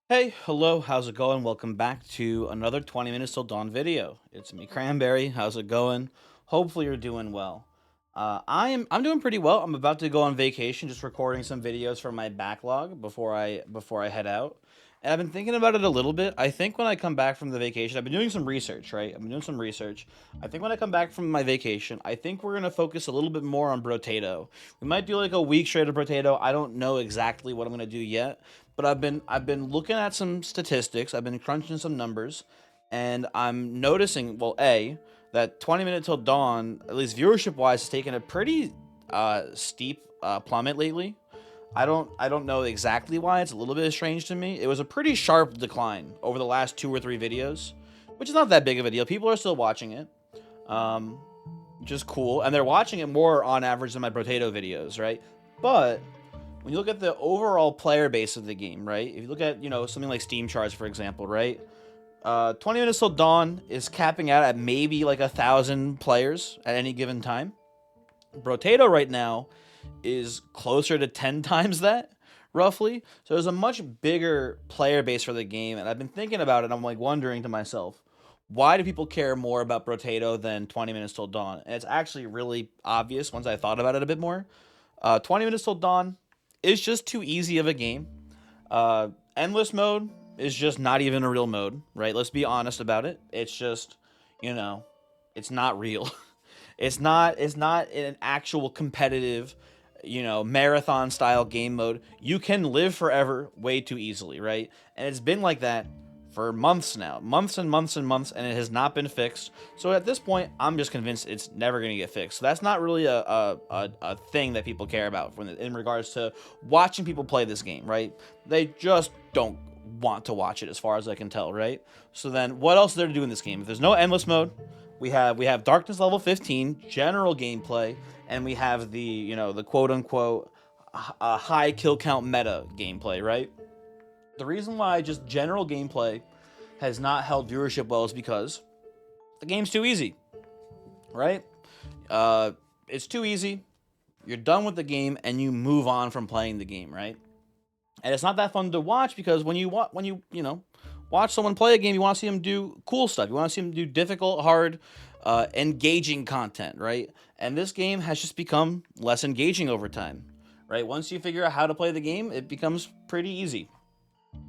Hey, hello, how's it going? Welcome back to another 20 minutes till dawn video. It's me, Cranberry. How's it going? Hopefully you're doing well. I'm doing pretty well. I'm about to go on vacation, just recording some videos for my backlog before I head out. And I've been thinking about it a little bit. I think when I come back from the vacation, I've been doing some research, right? I've been doing some research. I think when I come back from my vacation, I think we're gonna focus a little bit more on Brotato. We might do like a week straight of Brotato. I don't know exactly what I'm gonna do yet, but I've been looking at some statistics. I've been crunching some numbers, and I'm noticing, well, that 20 minutes till dawn, at least viewership wise, has taken a pretty steep plummet lately. I don't know exactly why. It's a little bit strange to me. It was a pretty sharp decline over the last 2 or 3 videos, which is not that big of a deal. People are still watching it, um, which is cool, and they're watching it more on average than my Potato videos, right? But when you look at the overall player base of the game, right? If you look at something like Steam charts, for example, right? 20 minutes till dawn is capping out at maybe like 1,000 players at any given time. Brotato right now is closer to 10 times that, roughly. So there's a much bigger player base for the game, and I've been thinking about it. I'm like wondering to myself, why do people care more about Brotato than 20 minutes till dawn? And it's actually really obvious once I thought about it a bit more. 20 minutes till dawn is just too easy of a game. Endless mode is just not even a real mode, right? Let's be honest about it. It's just, you know, it's not real. It's not an actual competitive, marathon style game mode. You can live forever way too easily, right? And it's been like that for months now, months and months and months, and it has not been fixed. So at this point, I'm just convinced it's never going to get fixed. So that's not really a thing that people care about in regards to watching people play this game, right? They just don't want to watch it, as far as I can tell, right? So then, what else is there to do in this game? If there's no endless mode, we have darkness level 15, general gameplay, and we have the quote unquote high kill count meta gameplay, right? The reason why just general gameplay has not held viewership well is because the game's too easy, right? It's too easy. You're done with the game and you move on from playing the game, right? And it's not that fun to watch because when you watch someone play a game, you want to see them do cool stuff. You want to see them do difficult, hard, engaging content, right? And this game has just become less engaging over time, right? Once you figure out how to play the game, it becomes pretty easy.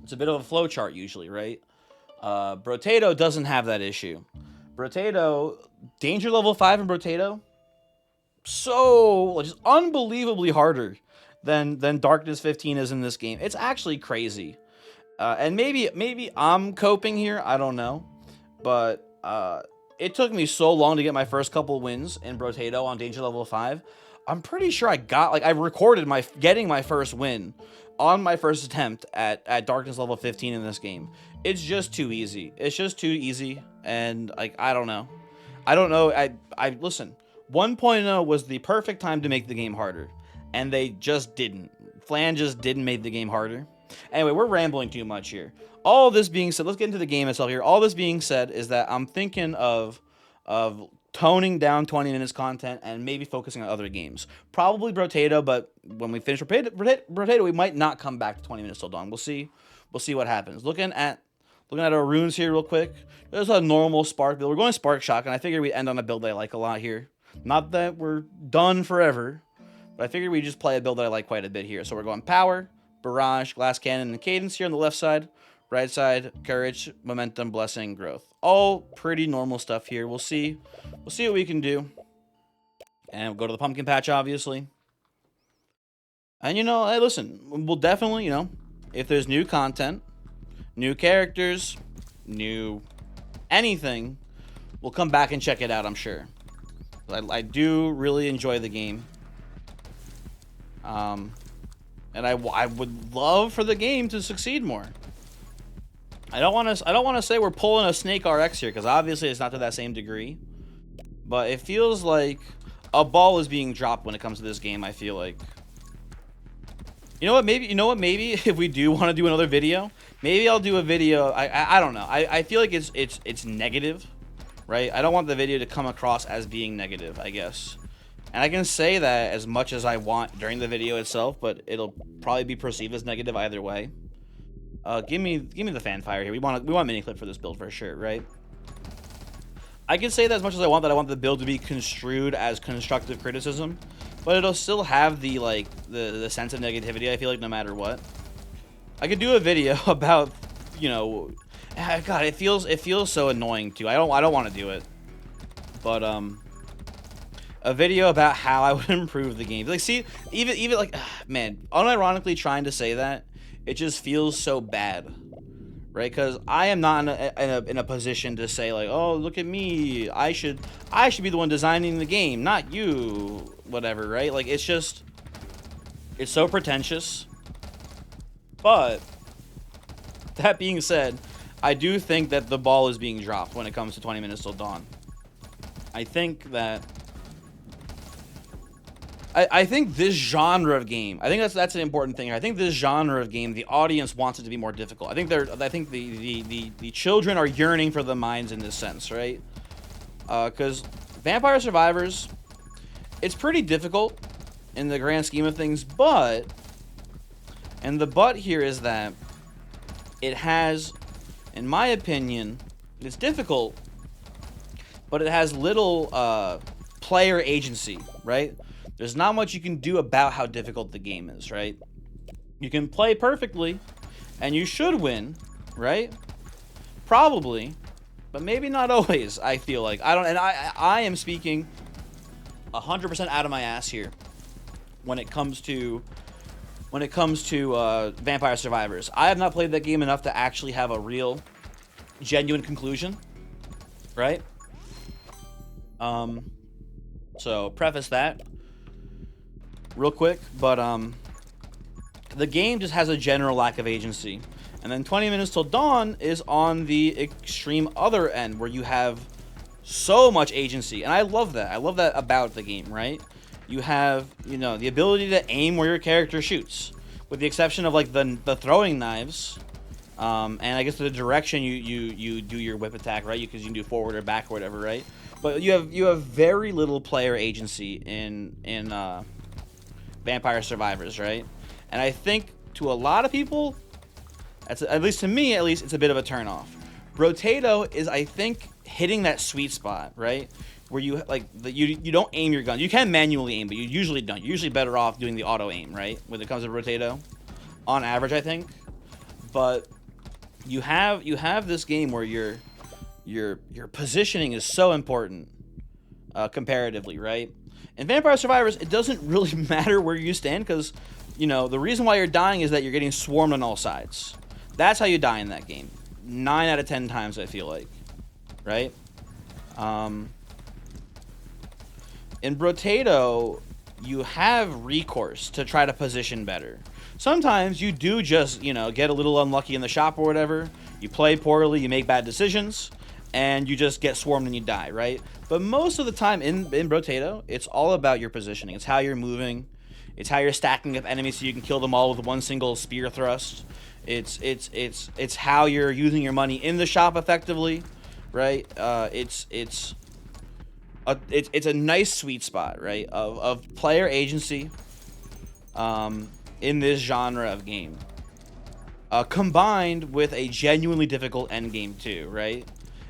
It's a bit of a flow chart usually, right? Brotato doesn't have that issue. Brotato, danger level 5 in Brotato, so just unbelievably harder than Darkness 15 is in this game. It's actually crazy. And maybe I'm coping here. I don't know, but it took me so long to get my first couple wins in Brotato on Danger Level 5. I'm pretty sure I recorded my getting my first win on my first attempt at Darkness Level 15 in this game. It's just too easy. It's just too easy, and like I don't know. I don't know. I listen. 1.0 was the perfect time to make the game harder, and they just didn't. Flan just didn't make the game harder. Anyway, we're rambling too much here. All this being said, let's get into the game itself here. All this being said is that I'm thinking of toning down 20 minutes content and maybe focusing on other games. Probably Brotato, but when we finish Brotato, we might not come back to 20 minutes till dawn. We'll see. We'll see what happens. Looking at our runes here real quick. There's a normal Spark build. We're going Spark Shock, and I figured we'd end on a build that I like a lot here. Not that we're done forever, but I figured we'd just play a build that I like quite a bit here. So we're going Power, Barrage, Glass Cannon, and Cadence here on the left side. Right side, Courage, Momentum, Blessing, Growth. All pretty normal stuff here. We'll see. We'll see what we can do. And we'll go to the Pumpkin Patch, obviously. And, hey, listen. We'll definitely, if there's new content, new characters, new anything, we'll come back and check it out, I'm sure. I do really enjoy the game. And I would love for the game to succeed more. I don't want to say we're pulling a Snake RX here, because obviously it's not to that same degree. But it feels like a ball is being dropped when it comes to this game. I feel like, maybe if we do want to do another video, maybe I'll do a video. I don't know. I feel like it's negative, right? I don't want the video to come across as being negative, I guess. And I can say that as much as I want during the video itself, but it'll probably be perceived as negative either way. Give me the fanfire here. We want mini clip for this build for sure, right? I can say that as much as I want, that I want the build to be construed as constructive criticism, but it'll still have the like the sense of negativity. I feel like no matter what, I could do a video about, you know, God, it feels so annoying too. I don't want to do it, but a video about how I would improve the game. Like, see, even like, man, unironically trying to say that, it just feels so bad. Right, because I am not in a position to say like, oh, look at me, I should be the one designing the game, not you, whatever, right? Like, it's so pretentious. But that being said, I do think that the ball is being dropped when it comes to 20 Minutes Till Dawn. I think that I think this genre of game, I think that's an important thing. I think this genre of game, the audience wants it to be more difficult. I think the children are yearning for the minds in this sense, right? Because Vampire Survivors, it's pretty difficult in the grand scheme of things, but, and the but here is that it has, in my opinion, it's difficult, but it has little player agency, right? There's not much you can do about how difficult the game is, right? You can play perfectly, and you should win, right? Probably, but maybe not always, I feel like. I am speaking 100% out of my ass here when it comes to Vampire Survivors. I have not played that game enough to actually have a real, genuine conclusion, right? So preface that real quick, but the game just has a general lack of agency. And then 20 Minutes Till Dawn is on the extreme other end, where you have so much agency. And I love that. I love that about the game, right? You have, you know, the ability to aim where your character shoots, with the exception of like the throwing knives, and I guess the direction you do your whip attack, right? Because you can do forward or back or whatever, right? But you have very little player agency in Vampire Survivors, right? And I think to a lot of people, that's, at least to me, it's a bit of a turnoff. Brotato is, I think, hitting that sweet spot, right? Where you like you don't aim your gun. You can manually aim, but you usually don't. You're usually better off doing the auto aim, right? When it comes to Brotato, on average, I think. But you have this game where your positioning is so important, comparatively, right? In Vampire Survivors, it doesn't really matter where you stand, because, you know, the reason why you're dying is that you're getting swarmed on all sides. That's how you die in that game. 9 out of 10 times, I feel like. Right? In Brotato, you have recourse to try to position better. Sometimes you do just, you know, get a little unlucky in the shop or whatever. You play poorly, you make bad decisions, and you just get swarmed and you die, right? But most of the time in Brotato, it's all about your positioning. It's how you're moving. It's how you're stacking up enemies so you can kill them all with one single spear thrust. It's how you're using your money in the shop effectively, right? It's a nice sweet spot, right, of player agency in this genre of game, combined with a genuinely difficult end game too, right?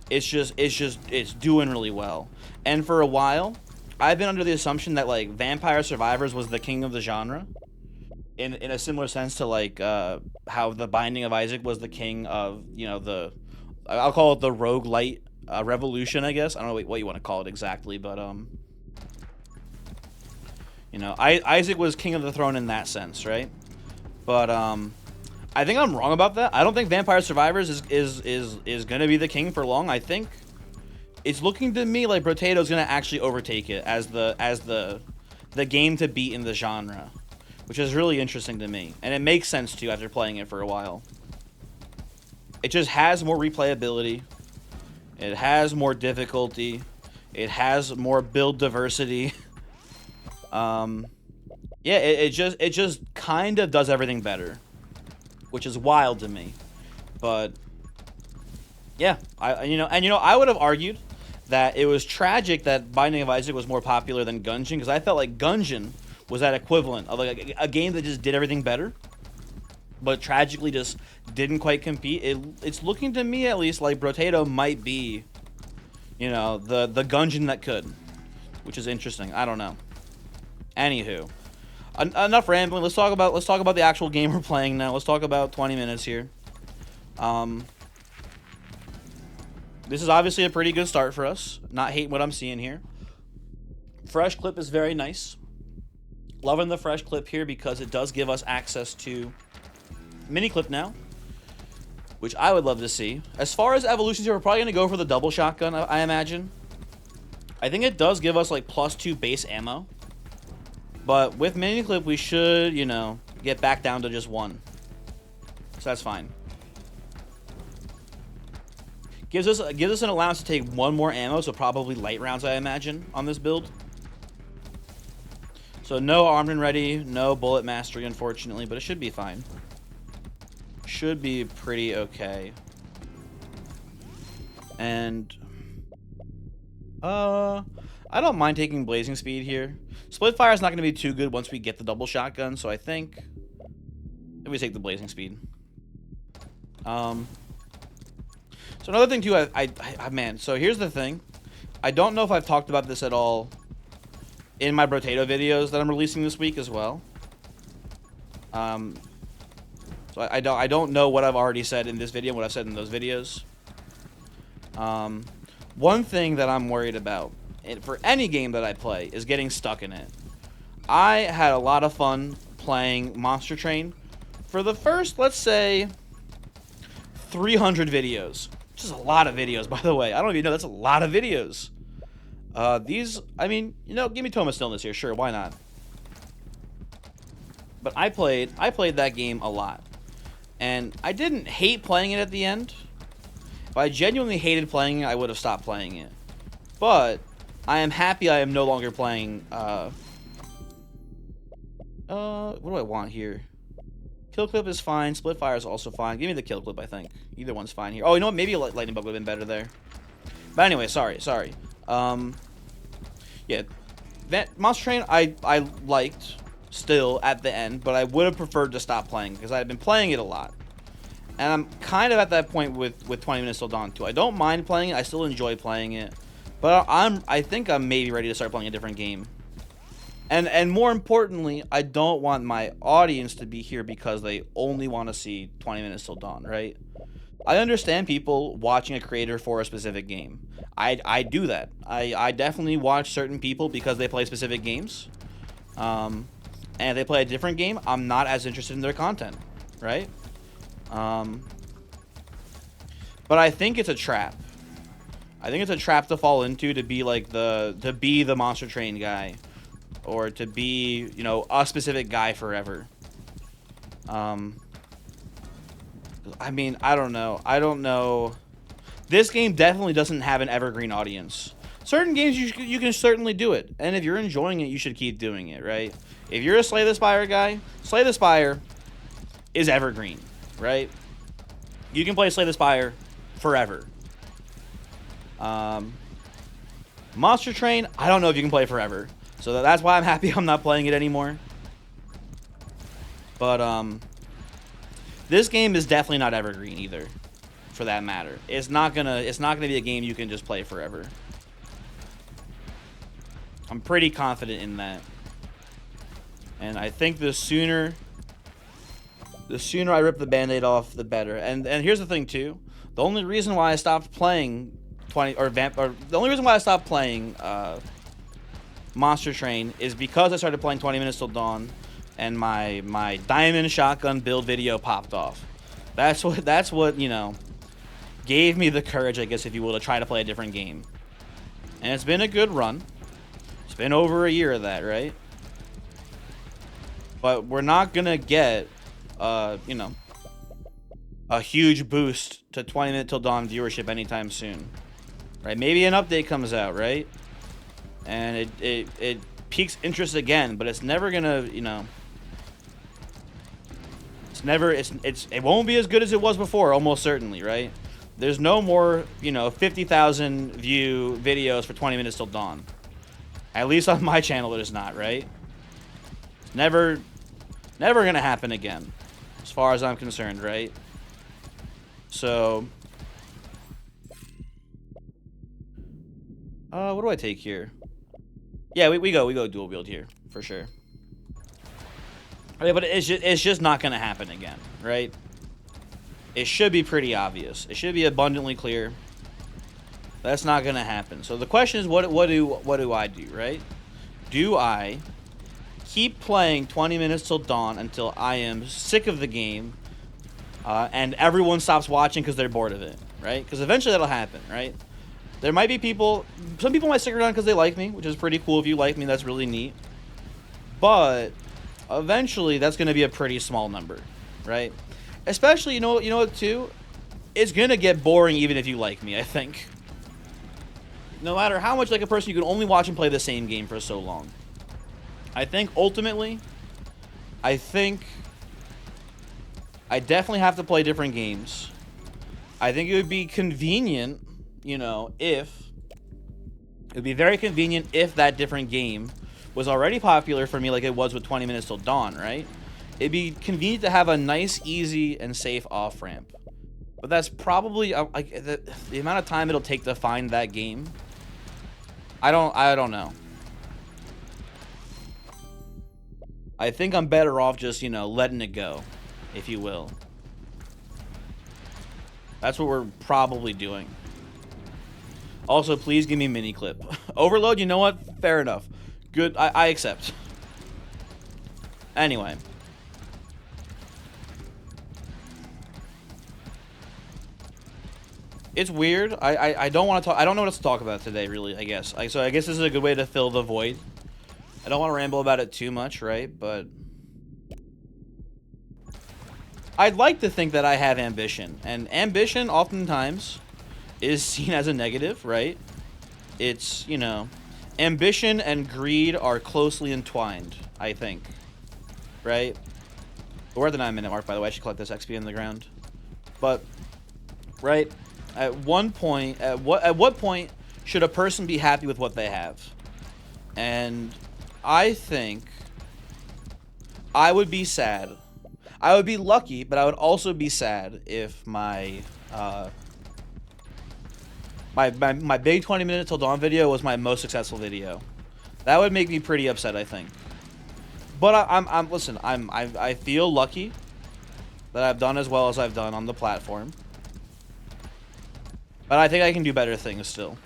It's doing really well. And for a while, I've been under the assumption that like Vampire Survivors was the king of the genre, in a similar sense to like how The Binding of Isaac was the king of, you know, I'll call it the roguelite revolution, I guess. I don't know what you want to call it exactly, but you know, Isaac was king of the throne in that sense, right? But I think I'm wrong about that. I don't think Vampire Survivors is gonna be the king for long. I think it's looking to me like Brotato's gonna actually overtake it as the game to beat in the genre, which is really interesting to me, and it makes sense too after playing it for a while. It just has more replayability. It has more difficulty. It has more build diversity. Yeah, it just kind of does everything better, which is wild to me. But yeah, I would have argued that it was tragic that Binding of Isaac was more popular than Gungeon, because I felt like Gungeon was that equivalent of like a game that just did everything better. but tragically just didn't quite compete. It's looking to me, at least, like Brotato might be, you know, the Gungeon that could, which is interesting. I don't know. Anywho, enough rambling. Let's talk about the actual game we're playing now. Let's talk about 20 minutes here. This is obviously a pretty good start for us. Not hating what I'm seeing here. Fresh clip is very nice. Loving the fresh clip here because it does give us access to mini clip now, which I would love to see. As far as evolutions here, we're probably going to go for the double shotgun, I imagine. I think it does give us like +2 base ammo. But with mini clip, we should, you know, get back down to just 1. So that's fine. Gives us an allowance to take 1 more ammo, so probably light rounds, I imagine, on this build. So no armed and ready, no bullet mastery, unfortunately, but it should be fine. Should be pretty okay. And I don't mind taking blazing speed here. Split fire is not going to be too good once we get the double shotgun, so I think we take the blazing speed. So another thing too, man. So here's the thing. I don't know if I've talked about this at all in my Brotato videos that I'm releasing this week as well. So I don't know what I've already said in this video, what I've said in those videos. One thing that I'm worried about for any game that I play is getting stuck in it. I had a lot of fun playing Monster Train for the first, let's say, 300 videos. Which is a lot of videos, by the way. I don't even know, that's a lot of videos. These, I mean, you know, give me Toma Stillness here, sure, why not? But I played that game a lot. And I didn't hate playing it at the end. If I genuinely hated playing it, I would have stopped playing it. But I am happy I am no longer playing, what do I want here? Kill clip is fine. Split fire is also fine. Give me the kill clip, I think. Either one's fine here. Oh, you know what? Maybe a lightning bug would have been better there. But anyway, sorry. Yeah. That Monster Train, I liked still at the end, but I would have preferred to stop playing because I had been playing it a lot. And I'm kind of at that point with 20 Minutes Till Dawn too. I don't mind playing it. I still enjoy playing it. But I think I'm maybe ready to start playing a different game. And more importantly, I don't want my audience to be here because they only want to see 20 Minutes Till Dawn, right? I understand people watching a creator for a specific game. I do that. I definitely watch certain people because they play specific games. And if they play a different game, I'm not as interested in their content, right? But I think it's a trap. I think it's a trap to fall into, to be like the Monster Train guy. Or to be, you know, a specific guy forever. I mean, I don't know. This game definitely doesn't have an evergreen audience. Certain games, you can certainly do it. And if you're enjoying it, you should keep doing it, right? If you're a Slay the Spire guy, Slay the Spire is evergreen, right? You can play Slay the Spire forever. Monster Train, I don't know if you can play forever. So that's why I'm happy I'm not playing it anymore. But this game is definitely not evergreen either, for that matter. It's not gonna be a game you can just play forever. I'm pretty confident in that. And I think the sooner I rip the band-aid off, the better. And here's the thing too. The only reason why I stopped playing Monster Train is because I started playing 20 Minutes Till Dawn and my diamond shotgun build video popped off. That's what, you know, gave me the courage, I guess, if you will, to try to play a different game. And it's been a good run. It's been over a year of that, right? But we're not gonna get you know, a huge boost to 20 Minutes Till Dawn viewership anytime soon. Right? Maybe an update comes out, right? And it piques interest again, but it's never gonna, you know, it won't be as good as it was before, almost certainly, right? There's no more, you know, 50,000 view videos for 20 Minutes Till Dawn. At least on my channel, it is not, right? Never gonna happen again. as far as I'm concerned, right? So, what do I take here? Yeah, we go dual wield here for sure. Okay, but it's just not gonna happen again, right? It should be pretty obvious. It should be abundantly clear. That's not gonna happen. So the question is, what do I do, right? Do I keep playing 20 minutes till dawn until I am sick of the game, and everyone stops watching because they're bored of it, right? Because eventually that'll happen, right? There might be people. Some people might stick around because they like me, which is pretty cool. If you like me, that's really neat. But eventually, that's gonna be a pretty small number, right? Especially, you know what too? It's gonna get boring even if you like me, I think. No matter how much like a person, you can only watch and play the same game for so long. I think ultimately, I definitely have to play different games. I think it would be convenient, you know, it would be very convenient if that different game was already popular for me like it was with 20 minutes till dawn, right? It'd be convenient to have a nice, easy, and safe off-ramp. But that's probably like the amount of time it'll take to find that game. I don't know. I think I'm better off just, you know, letting it go, if you will. That's what we're probably doing. Also, please give me mini clip. Overload, you know what? Fair enough. Good, I accept. Anyway. It's weird. I don't want to talk. I don't know what else to talk about today, really, I guess. So I guess this is a good way to fill the void. I don't want to ramble about it too much, right? But I'd like to think that I have ambition. And ambition, oftentimes, is seen as a negative, right? It's, you know, ambition and greed are closely entwined, I think. Right? We're at the 9-minute mark, by the way. I should collect this XP in the ground. But, right? At what point should a person be happy with what they have? And I think I would be sad. I would be lucky, but I would also be sad if my my big 20 minutes till dawn video was my most successful video. That would make me pretty upset, I think. But listen, I feel lucky that I've done as well as I've done on the platform. But I think I can do better things still.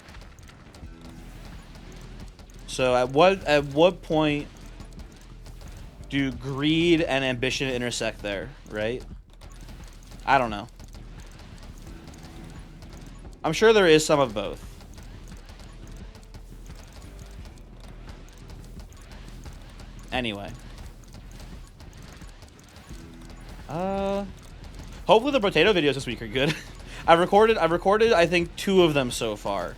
So at what point do greed and ambition intersect there, right? I don't know. I'm sure there is some of both. Anyway. Hopefully the potato videos this week are good. I've recorded I think 2 of them so far.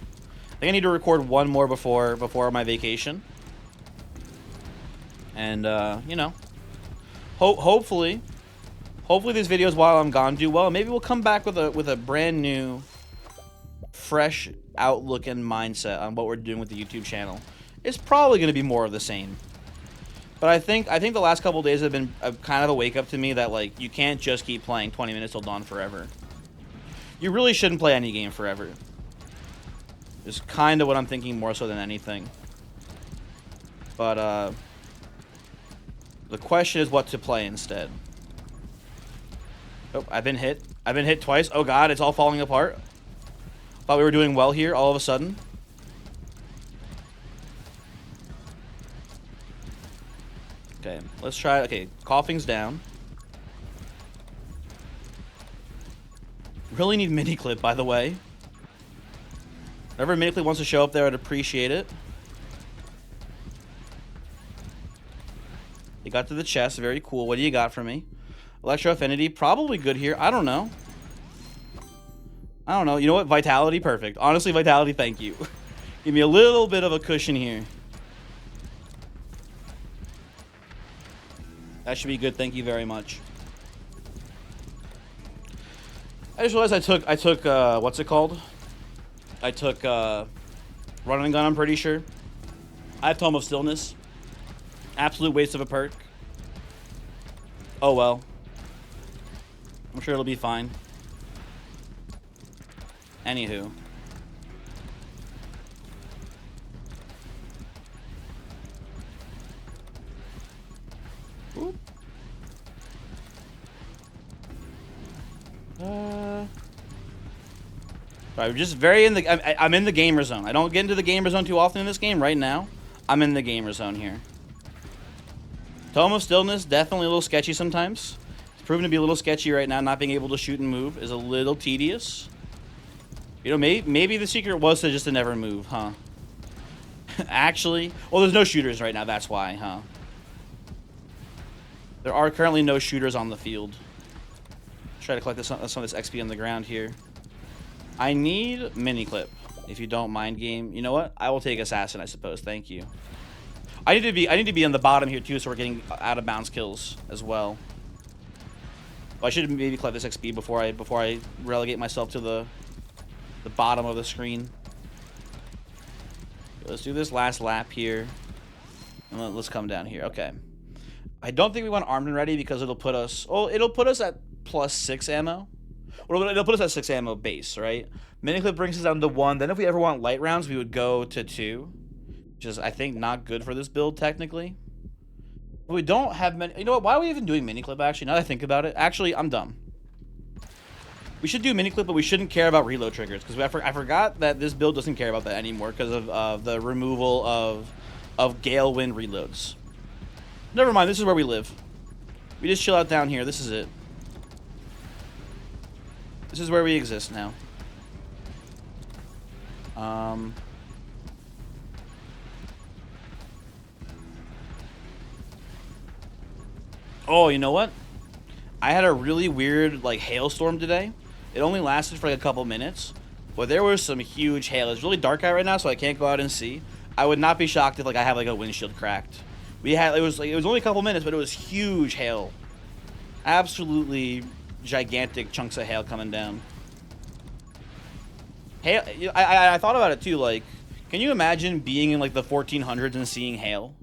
I think I need to record 1 more before my vacation. And you know, hopefully these videos while I'm gone do well. Maybe we'll come back with a brand new, fresh outlook and mindset on what we're doing with the YouTube channel. It's probably going to be more of the same. But I think the last couple days have been kind of a wake up to me that like you can't just keep playing 20 minutes till dawn forever. You really shouldn't play any game forever. Is kind of what I'm thinking more so than anything. But the question is what to play instead. Oh, I've been hit. I've been hit twice. Oh god, it's all falling apart. Thought we were doing well here all of a sudden. Okay, let's try. Okay, coughing's down. Really need mini clip, by the way. Whenever mini clip wants to show up there, I'd appreciate it. You got to the chest, very cool. What do you got for me? Electro Affinity, probably good here. I don't know. You know what? Vitality, perfect. Honestly, Vitality, thank you. Give me a little bit of a cushion here. That should be good. Thank you very much. I just realized I took what's it called? I took Run and Gun, I'm pretty sure. I have Tome of Stillness. Absolute waste of a perk. Oh well. I'm sure it'll be fine. Anywho. Oop. I'm just very in the... I'm in the gamer zone. I don't get into the gamer zone too often in this game. Right now, I'm in the gamer zone here. Tome of Stillness, definitely a little sketchy sometimes. It's proven to be a little sketchy right now. Not being able to shoot and move is a little tedious. You know, maybe the secret was to just to never move, huh? Actually, well, there's no shooters right now. That's why, huh? There are currently no shooters on the field. Try to collect some of this XP on the ground here. I need mini clip, if you don't mind, game. You know what? I will take assassin, I suppose. Thank you. I need to be on the bottom here too, so we're getting out of bounds kills as well. I should maybe collect this XP before I relegate myself to the bottom of the screen. Let's do this last lap here, and let's come down here. Okay. I don't think we want armed and ready because it'll put us... Oh, it'll put us at +6 ammo. Or it'll put us at 6 ammo base, right? Miniclip brings us down to 1. Then if we ever want light rounds, we would go to 2. Which is, I think, not good for this build, technically. But we don't have many... You know what? Why are we even doing miniclip, actually? Now that I think about it. Actually, I'm dumb. We should do miniclip, but we shouldn't care about reload triggers. Because I forgot that this build doesn't care about that anymore because of the removal of Gale Wind reloads. Never mind, this is where we live. We just chill out down here. This is it. This is where we exist now. Oh, you know what? I had a really weird, like, hailstorm today. It only lasted for like a couple minutes, but there was some huge hail. It's really dark out right now, so I can't go out and see. I would not be shocked if, like, I have like a windshield cracked. It was only a couple minutes, but it was huge hail. Absolutely gigantic chunks of hail coming down. Hail. I thought about it too. Like, can you imagine being in like the 1400s and seeing hail?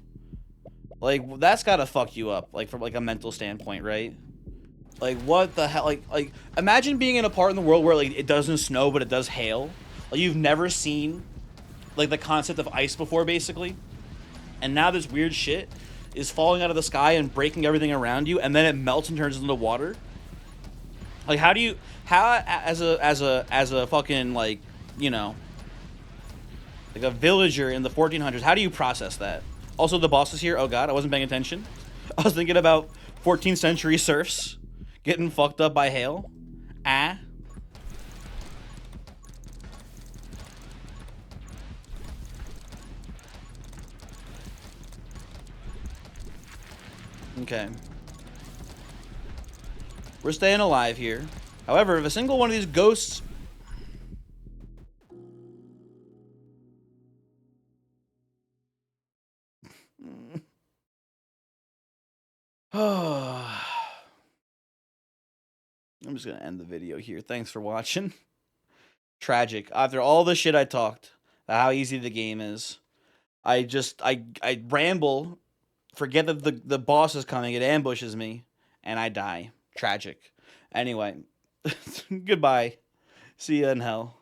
Like, that's gotta fuck you up, like, from like a mental standpoint, right? Like, what the hell? Like, imagine being in a part in the world where like it doesn't snow, but it does hail. Like, you've never seen like the concept of ice before, basically. And now this weird shit is falling out of the sky and breaking everything around you, and then it melts and turns into water. Like, how as a fucking, like, you know, like a villager in the 1400s, how do you process that? Also, the boss is here. Oh god, I wasn't paying attention. I was thinking about 14th century serfs getting fucked up by hail. Ah. Okay. We're staying alive here. However, if a single one of these ghosts... I'm just gonna end the video here. Thanks for watching. Tragic. After all the shit I talked about how easy the game is, I ramble, forget that the boss is coming, it ambushes me, and I die. Tragic. Anyway, goodbye. See you in hell.